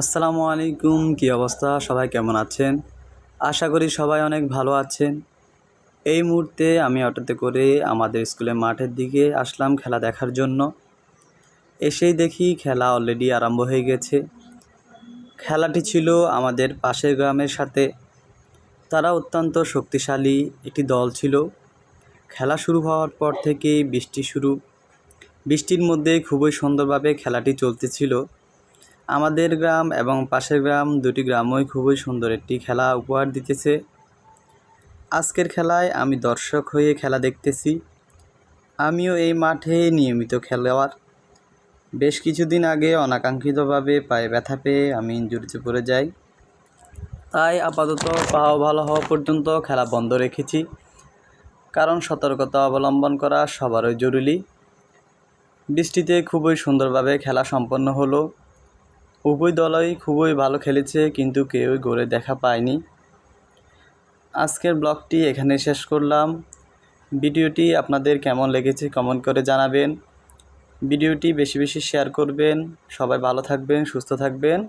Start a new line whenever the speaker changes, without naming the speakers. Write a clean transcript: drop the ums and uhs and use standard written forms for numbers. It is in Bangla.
আসসালামু আলাইকুম। কী অবস্থা? সবাই কেমন আছেন? আশা করি সবাই অনেক ভালো আছেন। এই মুহূর্তে আমি অটোতে করে আমাদের স্কুলের মাঠের দিকে আসলাম খেলা দেখার জন্য। এসেই দেখি খেলা অলরেডি আরম্ভ হয়ে গেছে। খেলাটি ছিল আমাদের পাশের গ্রামের সাথে। তারা অত্যন্ত শক্তিশালী একটি দল ছিল। খেলা শুরু হওয়ার পর থেকেই বৃষ্টি শুরু। বৃষ্টির মধ্যে খুবই সুন্দরভাবে খেলাটি চলতেছিল। আমাদের গ্রাম এবং পাশের গ্রাম দুটি গ্রামই খুবই সুন্দর একটি খেলা উপহার দিতেছে। আজকের খেলায় আমি দর্শক হয়ে খেলা দেখতেছি। আমিও এই মাঠে নিয়মিত খেলোয়াড়। বেশ কিছুদিন আগে অনাকাঙ্ক্ষিতভাবে পায়ে ব্যথা পেয়ে আমি ইনজুরিতে পড়ে যাই। তাই আপাতত পা ভালো হওয়া পর্যন্ত খেলা বন্ধ রেখেছি, কারণ সতর্কতা অবলম্বন করা সবারই জরুরি। বৃষ্টিতে খুবই সুন্দরভাবে খেলা সম্পন্ন হলো। উভয় দলই খুবই ভালো খেলেছে, কিন্তু কেউই গোলে দেখা পায়নি। আজকের ব্লগটি এখানে শেষ করলাম। ভিডিওটি আপনাদের কেমন লেগেছে কমেন্ট করে জানাবেন। ভিডিওটি বেশি বেশি শেয়ার করবেন। সবাই ভালো থাকবেন, সুস্থ থাকবেন।